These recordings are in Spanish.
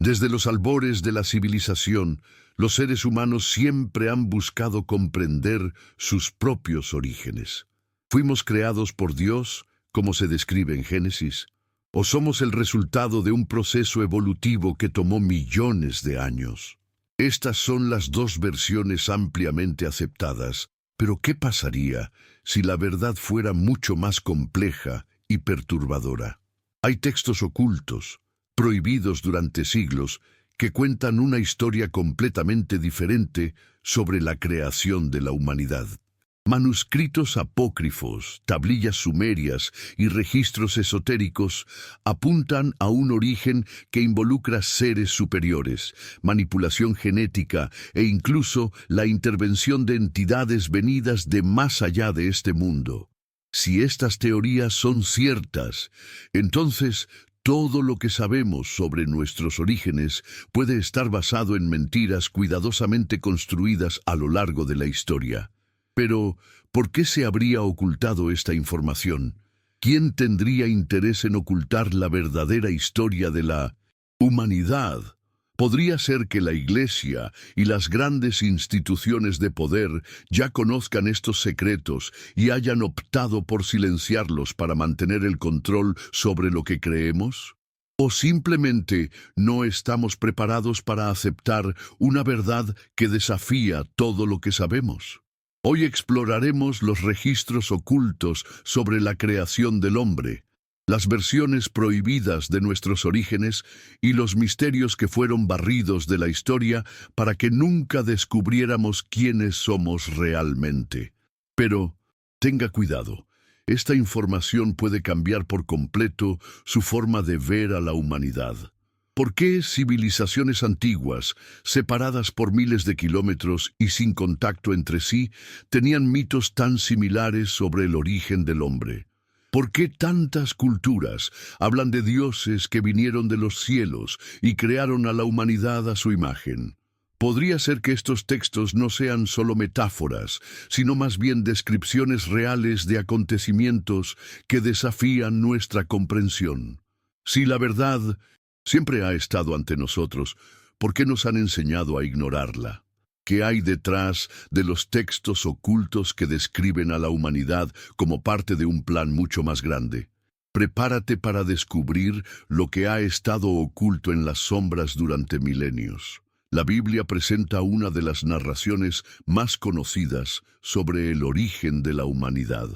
Desde los albores de la civilización, los seres humanos siempre han buscado comprender sus propios orígenes. ¿Fuimos creados por Dios, como se describe en Génesis? ¿O somos el resultado de un proceso evolutivo que tomó millones de años? Estas son las dos versiones ampliamente aceptadas, pero ¿qué pasaría si la verdad fuera mucho más compleja y perturbadora? Hay textos ocultos, prohibidos durante siglos, que cuentan una historia completamente diferente sobre la creación de la humanidad. Manuscritos apócrifos, tablillas sumerias y registros esotéricos apuntan a un origen que involucra seres superiores, manipulación genética e incluso la intervención de entidades venidas de más allá de este mundo. Si estas teorías son ciertas, entonces todo lo que sabemos sobre nuestros orígenes puede estar basado en mentiras cuidadosamente construidas a lo largo de la historia. Pero, ¿por qué se habría ocultado esta información? ¿Quién tendría interés en ocultar la verdadera historia de la humanidad? Podría ser que la Iglesia y las grandes instituciones de poder ya conozcan estos secretos y hayan optado por silenciarlos para mantener el control sobre lo que creemos. ¿O simplemente no estamos preparados para aceptar una verdad que desafía todo lo que sabemos? Hoy exploraremos los registros ocultos sobre la creación del hombre, las versiones prohibidas de nuestros orígenes y los misterios que fueron barridos de la historia para que nunca descubriéramos quiénes somos realmente. Pero, tenga cuidado, esta información puede cambiar por completo su forma de ver a la humanidad. ¿Por qué civilizaciones antiguas, separadas por miles de kilómetros y sin contacto entre sí, tenían mitos tan similares sobre el origen del hombre? ¿Por qué tantas culturas hablan de dioses que vinieron de los cielos y crearon a la humanidad a su imagen? Podría ser que estos textos no sean solo metáforas, sino más bien descripciones reales de acontecimientos que desafían nuestra comprensión. Si la verdad siempre ha estado ante nosotros, ¿por qué nos han enseñado a ignorarla? ¿Qué hay detrás de los textos ocultos que describen a la humanidad como parte de un plan mucho más grande? Prepárate para descubrir lo que ha estado oculto en las sombras durante milenios. La Biblia presenta una de las narraciones más conocidas sobre el origen de la humanidad.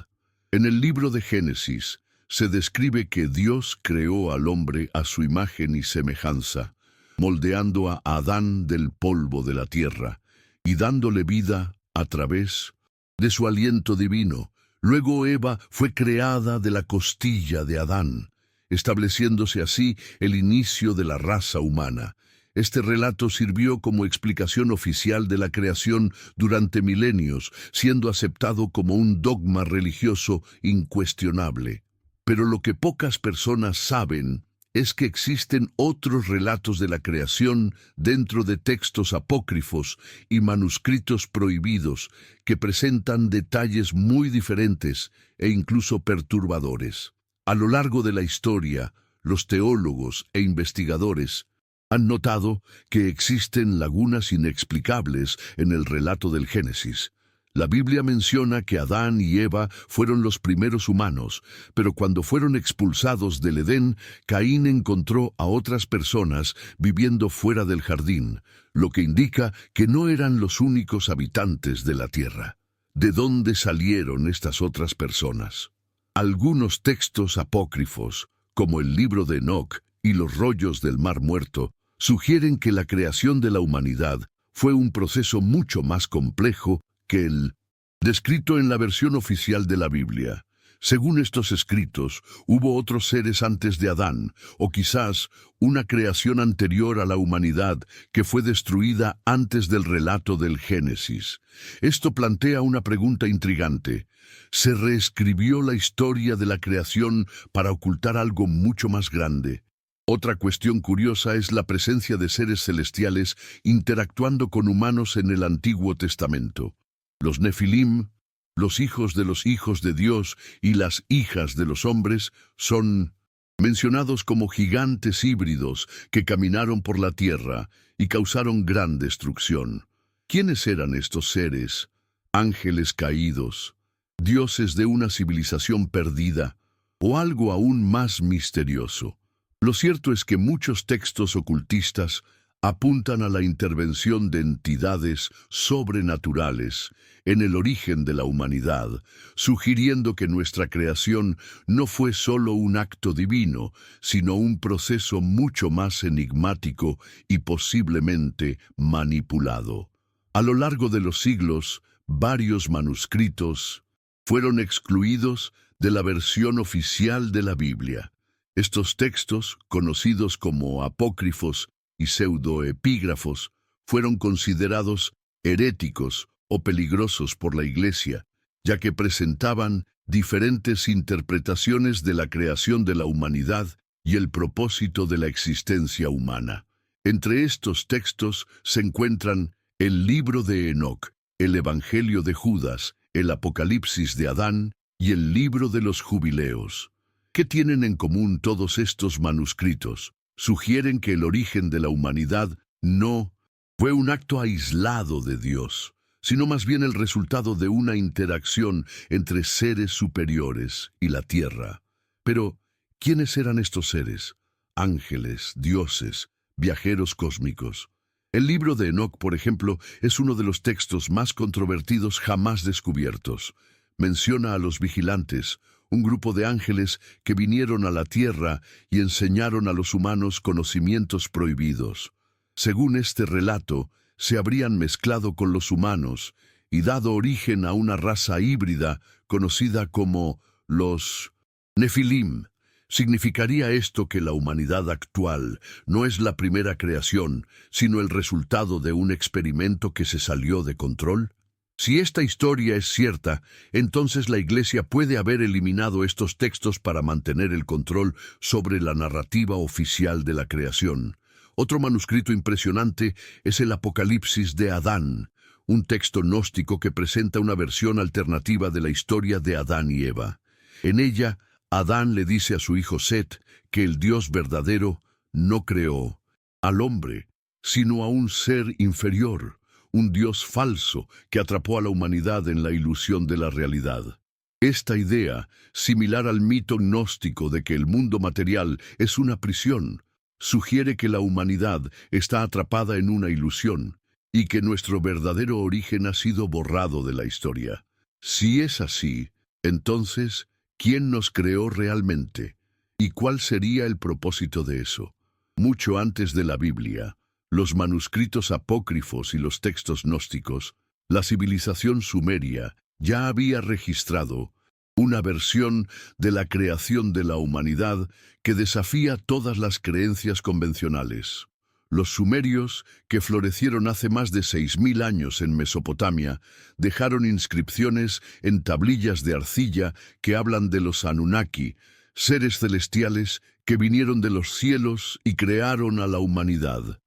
En el libro de Génesis se describe que Dios creó al hombre a su imagen y semejanza, moldeando a Adán del polvo de la tierra y dándole vida a través de su aliento divino. Luego Eva fue creada de la costilla de Adán, estableciéndose así el inicio de la raza humana. Este relato sirvió como explicación oficial de la creación durante milenios, siendo aceptado como un dogma religioso incuestionable. Pero lo que pocas personas saben es que existen otros relatos de la creación dentro de textos apócrifos y manuscritos prohibidos que presentan detalles muy diferentes e incluso perturbadores. A lo largo de la historia, los teólogos e investigadores han notado que existen lagunas inexplicables en el relato del Génesis. La Biblia menciona que Adán y Eva fueron los primeros humanos, pero cuando fueron expulsados del Edén, Caín encontró a otras personas viviendo fuera del jardín, lo que indica que no eran los únicos habitantes de la tierra. ¿De dónde salieron estas otras personas? Algunos textos apócrifos, como el libro de Enoc y los rollos del Mar Muerto, sugieren que la creación de la humanidad fue un proceso mucho más complejo que el descrito en la versión oficial de la Biblia. Según estos escritos, hubo otros seres antes de Adán, o quizás una creación anterior a la humanidad que fue destruida antes del relato del Génesis. Esto plantea una pregunta intrigante. ¿Se reescribió la historia de la creación para ocultar algo mucho más grande? Otra cuestión curiosa es la presencia de seres celestiales interactuando con humanos en el Antiguo Testamento. Los Nefilim, los hijos de Dios y las hijas de los hombres son mencionados como gigantes híbridos que caminaron por la tierra y causaron gran destrucción. ¿Quiénes eran estos seres? ¿Ángeles caídos? ¿Dioses de una civilización perdida? ¿O algo aún más misterioso? Lo cierto es que muchos textos ocultistas apuntan a la intervención de entidades sobrenaturales en el origen de la humanidad, sugiriendo que nuestra creación no fue solo un acto divino, sino un proceso mucho más enigmático y posiblemente manipulado. A lo largo de los siglos, varios manuscritos fueron excluidos de la versión oficial de la Biblia. Estos textos, conocidos como apócrifos y pseudoepígrafos, fueron considerados heréticos o peligrosos por la Iglesia, ya que presentaban diferentes interpretaciones de la creación de la humanidad y el propósito de la existencia humana. Entre estos textos se encuentran el Libro de Enoc, el Evangelio de Judas, el Apocalipsis de Adán y el Libro de los Jubileos. ¿Qué tienen en común todos estos manuscritos? Sugieren que el origen de la humanidad no fue un acto aislado de Dios, sino más bien el resultado de una interacción entre seres superiores y la tierra. Pero, ¿quiénes eran estos seres? Ángeles, dioses, viajeros cósmicos. El libro de Enoc, por ejemplo, es uno de los textos más controvertidos jamás descubiertos. Menciona a los vigilantes, un grupo de ángeles que vinieron a la tierra y enseñaron a los humanos conocimientos prohibidos. Según este relato, se habrían mezclado con los humanos y dado origen a una raza híbrida conocida como los Nefilim. ¿Significaría esto que la humanidad actual no es la primera creación, sino el resultado de un experimento que se salió de control? Si esta historia es cierta, entonces la Iglesia puede haber eliminado estos textos para mantener el control sobre la narrativa oficial de la creación. Otro manuscrito impresionante es el Apocalipsis de Adán, un texto gnóstico que presenta una versión alternativa de la historia de Adán y Eva. En ella, Adán le dice a su hijo Set que el Dios verdadero no creó al hombre, sino a un ser inferior, un Dios falso que atrapó a la humanidad en la ilusión de la realidad. Esta idea, similar al mito gnóstico de que el mundo material es una prisión, sugiere que la humanidad está atrapada en una ilusión y que nuestro verdadero origen ha sido borrado de la historia. Si es así, entonces, ¿quién nos creó realmente? ¿Y cuál sería el propósito de eso? Mucho antes de la Biblia, los manuscritos apócrifos y los textos gnósticos, la civilización sumeria ya había registrado una versión de la creación de la humanidad que desafía todas las creencias convencionales. Los sumerios, que florecieron hace más de 6000 años en Mesopotamia, dejaron inscripciones en tablillas de arcilla que hablan de los Anunnaki, seres celestiales que vinieron de los cielos y crearon a la humanidad.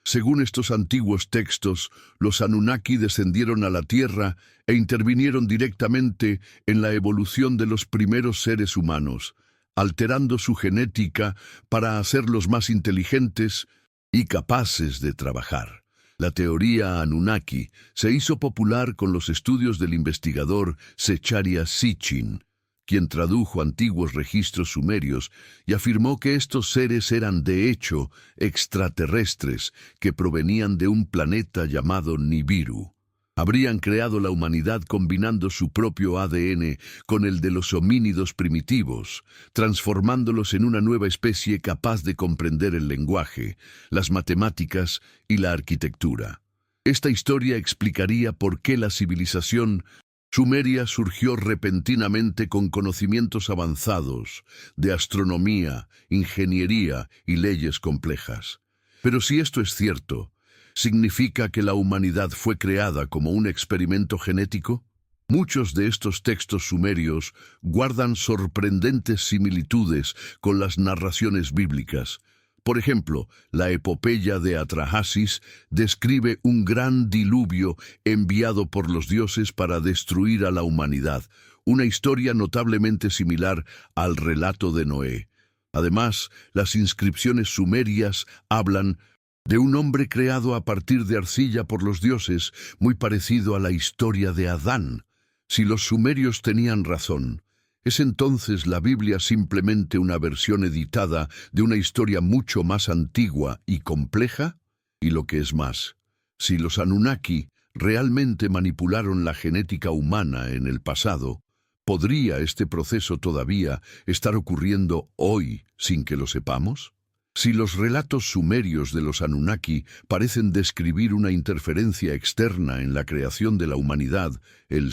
Según estos antiguos textos, los Anunnaki descendieron a la tierra e intervinieron directamente en la evolución de los primeros seres humanos, alterando su genética para hacerlos más inteligentes y capaces de trabajar. La teoría Anunnaki se hizo popular con los estudios del investigador Zecharia Sitchin, quien tradujo antiguos registros sumerios y afirmó que estos seres eran de hecho extraterrestres que provenían de un planeta llamado Nibiru. Habrían creado la humanidad combinando su propio ADN con el de los homínidos primitivos, transformándolos en una nueva especie capaz de comprender el lenguaje, las matemáticas y la arquitectura. Esta historia explicaría por qué la civilización Sumeria surgió repentinamente con conocimientos avanzados de astronomía, ingeniería y leyes complejas. Pero si esto es cierto, ¿significa que la humanidad fue creada como un experimento genético? Muchos de estos textos sumerios guardan sorprendentes similitudes con las narraciones bíblicas. Por ejemplo, la epopeya de Atrahasis describe un gran diluvio enviado por los dioses para destruir a la humanidad, una historia notablemente similar al relato de Noé. Además, las inscripciones sumerias hablan de un hombre creado a partir de arcilla por los dioses, muy parecido a la historia de Adán. Si los sumerios tenían razón, ¿es entonces la Biblia simplemente una versión editada de una historia mucho más antigua y compleja? Y lo que es más, si los Anunnaki realmente manipularon la genética humana en el pasado, ¿podría este proceso todavía estar ocurriendo hoy sin que lo sepamos? Si los relatos sumerios de los Anunnaki parecen describir una interferencia externa en la creación de la humanidad, el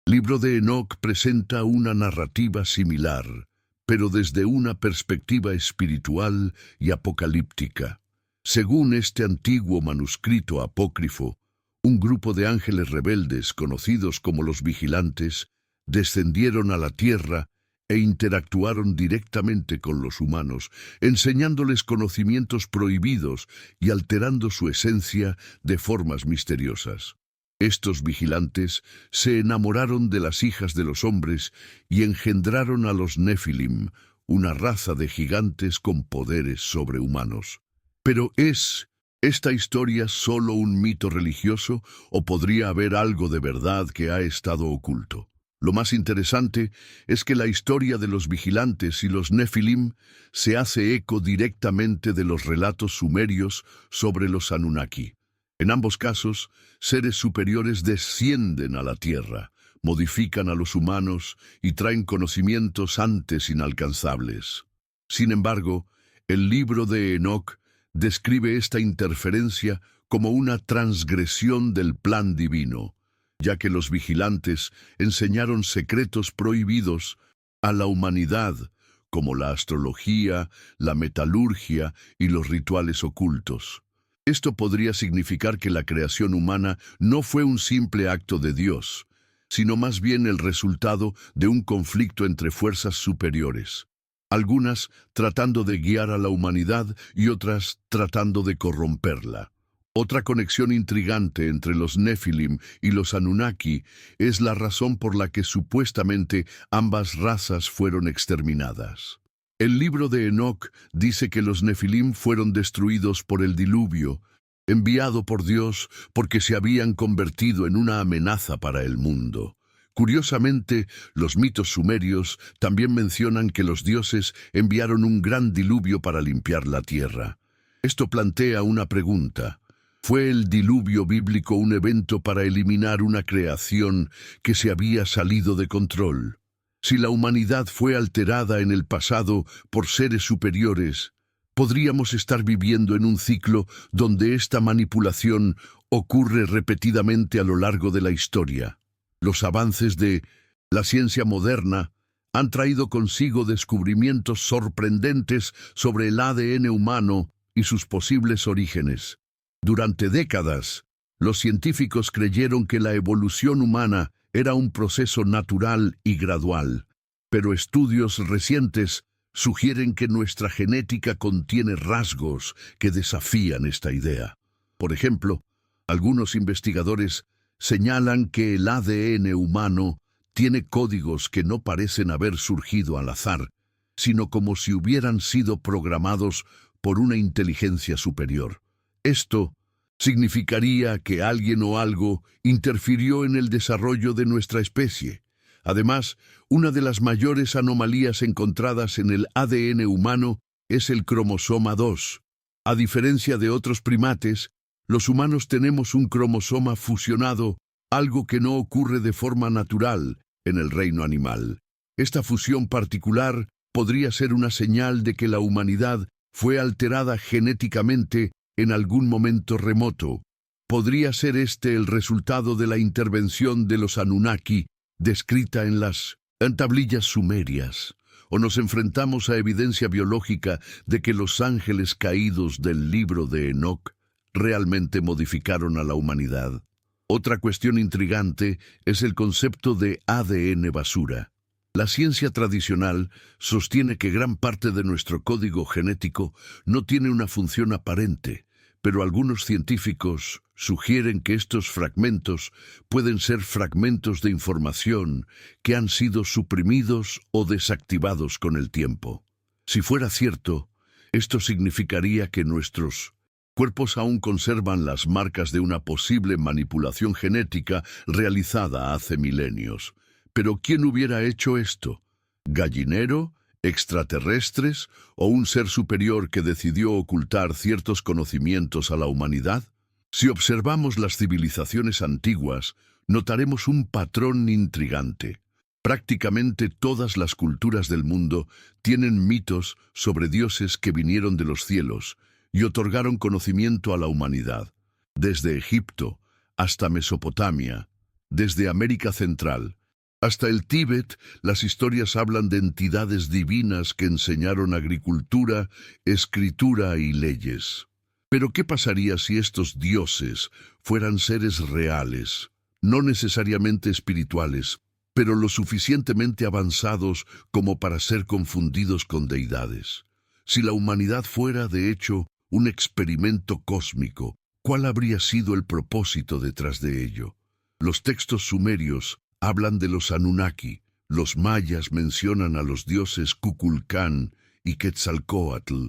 libro de Enoc presenta una narrativa similar, pero desde una perspectiva espiritual y apocalíptica. Según este antiguo manuscrito apócrifo, un grupo de ángeles rebeldes, conocidos como los vigilantes, descendieron a la tierra e interactuaron directamente con los humanos, enseñándoles conocimientos prohibidos y alterando su esencia de formas misteriosas. Estos vigilantes se enamoraron de las hijas de los hombres y engendraron a los Nefilim, una raza de gigantes con poderes sobrehumanos. Pero ¿es esta historia solo un mito religioso o podría haber algo de verdad que ha estado oculto? Lo más interesante es que la historia de los vigilantes y los Nefilim se hace eco directamente de los relatos sumerios sobre los Anunnaki. En ambos casos, seres superiores descienden a la tierra, modifican a los humanos y traen conocimientos antes inalcanzables. Sin embargo, el libro de Enoc describe esta interferencia como una transgresión del plan divino, ya que los vigilantes enseñaron secretos prohibidos a la humanidad, como la astrología, la metalurgia y los rituales ocultos. Esto podría significar que la creación humana no fue un simple acto de Dios, sino más bien el resultado de un conflicto entre fuerzas superiores, algunas tratando de guiar a la humanidad y otras tratando de corromperla. Otra conexión intrigante entre los Nefilim y los Anunnaki es la razón por la que supuestamente ambas razas fueron exterminadas. El libro de Enoc dice que los Nefilim fueron destruidos por el diluvio, enviado por Dios porque se habían convertido en una amenaza para el mundo. Curiosamente, los mitos sumerios también mencionan que los dioses enviaron un gran diluvio para limpiar la tierra. Esto plantea una pregunta. ¿Fue el diluvio bíblico un evento para eliminar una creación que se había salido de control? Si la humanidad fue alterada en el pasado por seres superiores, podríamos estar viviendo en un ciclo donde esta manipulación ocurre repetidamente a lo largo de la historia. Los avances de la ciencia moderna han traído consigo descubrimientos sorprendentes sobre el ADN humano y sus posibles orígenes. Durante décadas, los científicos creyeron que la evolución humana era un proceso natural y gradual, pero estudios recientes sugieren que nuestra genética contiene rasgos que desafían esta idea. Por ejemplo, algunos investigadores señalan que el ADN humano tiene códigos que no parecen haber surgido al azar, sino como si hubieran sido programados por una inteligencia superior. Esto significaría que alguien o algo interfirió en el desarrollo de nuestra especie. Además, una de las mayores anomalías encontradas en el ADN humano es el cromosoma 2. A diferencia de otros primates, los humanos tenemos un cromosoma fusionado, algo que no ocurre de forma natural en el reino animal. Esta fusión particular podría ser una señal de que la humanidad fue alterada genéticamente en algún momento remoto. ¿Podría ser este el resultado de la intervención de los Anunnaki descrita en las tablillas sumerias? ¿O nos enfrentamos a evidencia biológica de que los ángeles caídos del libro de Enoc realmente modificaron a la humanidad? Otra cuestión intrigante es el concepto de ADN basura. La ciencia tradicional sostiene que gran parte de nuestro código genético no tiene una función aparente, pero algunos científicos sugieren que estos fragmentos pueden ser fragmentos de información que han sido suprimidos o desactivados con el tiempo. Si fuera cierto, esto significaría que nuestros cuerpos aún conservan las marcas de una posible manipulación genética realizada hace milenios. Pero ¿quién hubiera hecho esto? ¿Gallinero? ¿Extraterrestres? ¿O un ser superior que decidió ocultar ciertos conocimientos a la humanidad? Si observamos las civilizaciones antiguas, notaremos un patrón intrigante. Prácticamente todas las culturas del mundo tienen mitos sobre dioses que vinieron de los cielos y otorgaron conocimiento a la humanidad, desde Egipto hasta Mesopotamia, desde América Central hasta el Tíbet. Las historias hablan de entidades divinas que enseñaron agricultura, escritura y leyes. Pero ¿qué pasaría si estos dioses fueran seres reales, no necesariamente espirituales, pero lo suficientemente avanzados como para ser confundidos con deidades? Si la humanidad fuera, de hecho, un experimento cósmico, ¿cuál habría sido el propósito detrás de ello? Los textos sumerios hablan de los Anunnaki, los mayas mencionan a los dioses Kukulcán y Quetzalcóatl,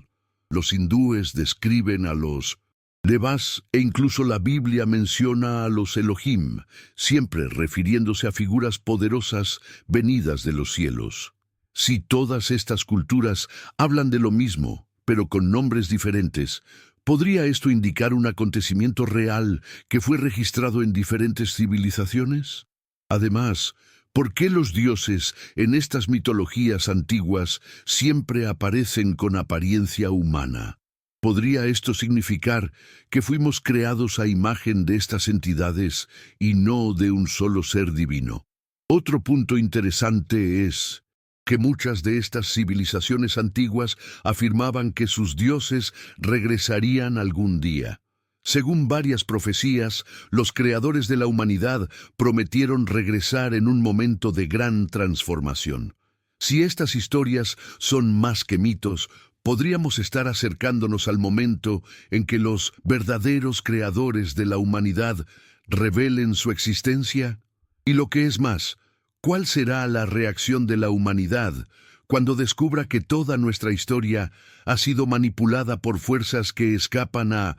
los hindúes describen a los Devas e incluso la Biblia menciona a los Elohim, siempre refiriéndose a figuras poderosas venidas de los cielos. Si todas estas culturas hablan de lo mismo, pero con nombres diferentes, ¿podría esto indicar un acontecimiento real que fue registrado en diferentes civilizaciones? Además, ¿por qué los dioses en estas mitologías antiguas siempre aparecen con apariencia humana? ¿Podría esto significar que fuimos creados a imagen de estas entidades y no de un solo ser divino? Otro punto interesante es que muchas de estas civilizaciones antiguas afirmaban que sus dioses regresarían algún día. Según varias profecías, los creadores de la humanidad prometieron regresar en un momento de gran transformación. Si estas historias son más que mitos, podríamos estar acercándonos al momento en que los verdaderos creadores de la humanidad revelen su existencia. Y lo que es más, ¿cuál será la reacción de la humanidad cuando descubra que toda nuestra historia ha sido manipulada por fuerzas que escapan a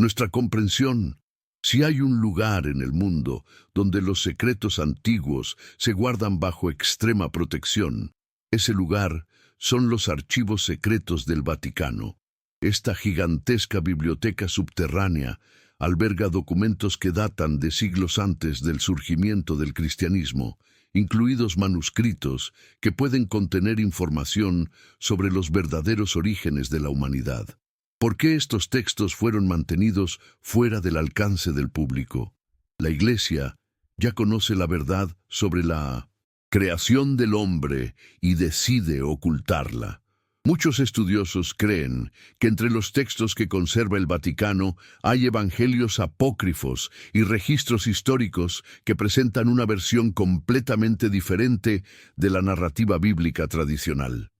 nuestra comprensión? Si hay un lugar en el mundo donde los secretos antiguos se guardan bajo extrema protección, ese lugar son los archivos secretos del Vaticano. Esta gigantesca biblioteca subterránea alberga documentos que datan de siglos antes del surgimiento del cristianismo, incluidos manuscritos que pueden contener información sobre los verdaderos orígenes de la humanidad. ¿Por qué estos textos fueron mantenidos fuera del alcance del público? La Iglesia ya conoce la verdad sobre la creación del hombre y decide ocultarla. Muchos estudiosos creen que entre los textos que conserva el Vaticano hay evangelios apócrifos y registros históricos que presentan una versión completamente diferente de la narrativa bíblica tradicional.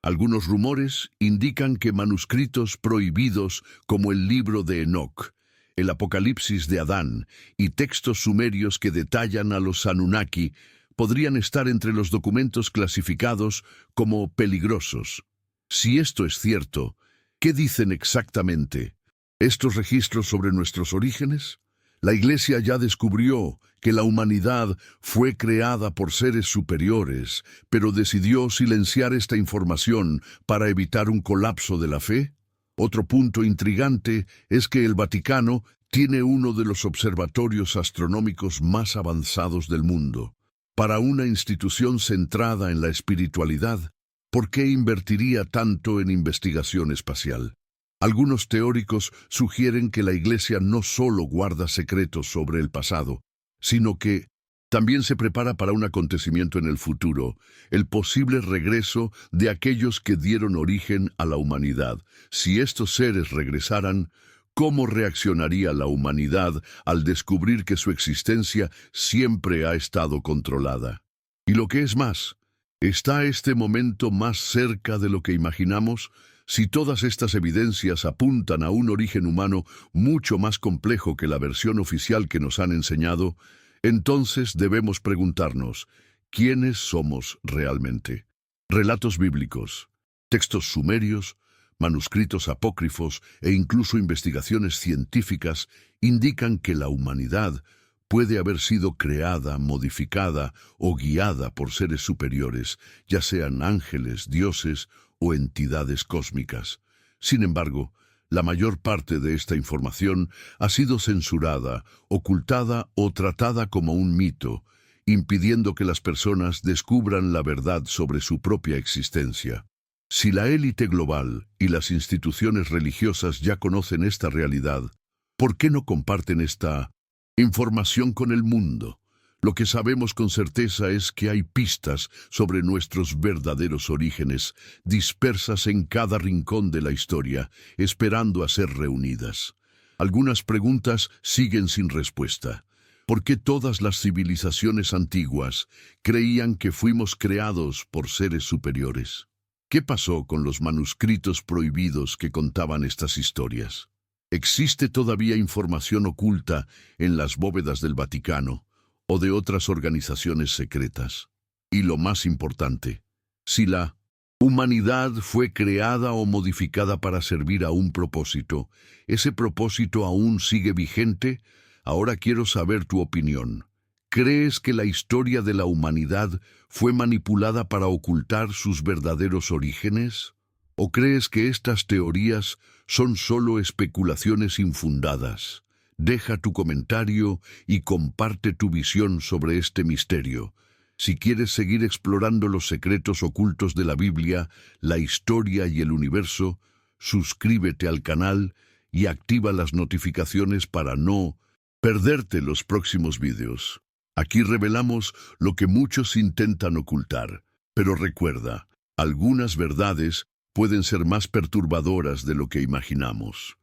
Algunos rumores indican que manuscritos prohibidos como el libro de Enoc, el Apocalipsis de Adán y textos sumerios que detallan a los Anunnaki podrían estar entre los documentos clasificados como peligrosos. Si esto es cierto, ¿qué dicen exactamente estos registros sobre nuestros orígenes? La Iglesia ya descubrió que la humanidad fue creada por seres superiores, pero decidió silenciar esta información para evitar un colapso de la fe. Otro punto intrigante es que el Vaticano tiene uno de los observatorios astronómicos más avanzados del mundo. Para una institución centrada en la espiritualidad, ¿por qué invertiría tanto en investigación espacial? Algunos teóricos sugieren que la Iglesia no solo guarda secretos sobre el pasado, sino que también se prepara para un acontecimiento en el futuro, el posible regreso de aquellos que dieron origen a la humanidad. Si estos seres regresaran, ¿cómo reaccionaría la humanidad al descubrir que su existencia siempre ha estado controlada? Y lo que es más, ¿está este momento más cerca de lo que imaginamos? Si todas estas evidencias apuntan a un origen humano mucho más complejo que la versión oficial que nos han enseñado, entonces debemos preguntarnos, ¿quiénes somos realmente? Relatos bíblicos. Textos sumerios, manuscritos apócrifos e incluso investigaciones científicas indican que la humanidad puede haber sido creada, modificada o guiada por seres superiores, ya sean ángeles, dioses o entidades cósmicas. Sin embargo, la mayor parte de esta información ha sido censurada, ocultada o tratada como un mito, impidiendo que las personas descubran la verdad sobre su propia existencia. Si la élite global y las instituciones religiosas ya conocen esta realidad, ¿por qué no comparten esta información con el mundo? Lo que sabemos con certeza es que hay pistas sobre nuestros verdaderos orígenes, dispersas en cada rincón de la historia, esperando a ser reunidas. Algunas preguntas siguen sin respuesta. ¿Por qué todas las civilizaciones antiguas creían que fuimos creados por seres superiores? ¿Qué pasó con los manuscritos prohibidos que contaban estas historias? ¿Existe todavía información oculta en las bóvedas del Vaticano o de otras organizaciones secretas? Y lo más importante, si la humanidad fue creada o modificada para servir a un propósito, ¿ese propósito aún sigue vigente? Ahora quiero saber tu opinión. ¿Crees que la historia de la humanidad fue manipulada para ocultar sus verdaderos orígenes? ¿O crees que estas teorías son solo especulaciones infundadas? Deja tu comentario y comparte tu visión sobre este misterio. Si quieres seguir explorando los secretos ocultos de la Biblia, la historia y el universo, suscríbete al canal y activa las notificaciones para no perderte los próximos vídeos. Aquí revelamos lo que muchos intentan ocultar, pero recuerda, algunas verdades pueden ser más perturbadoras de lo que imaginamos.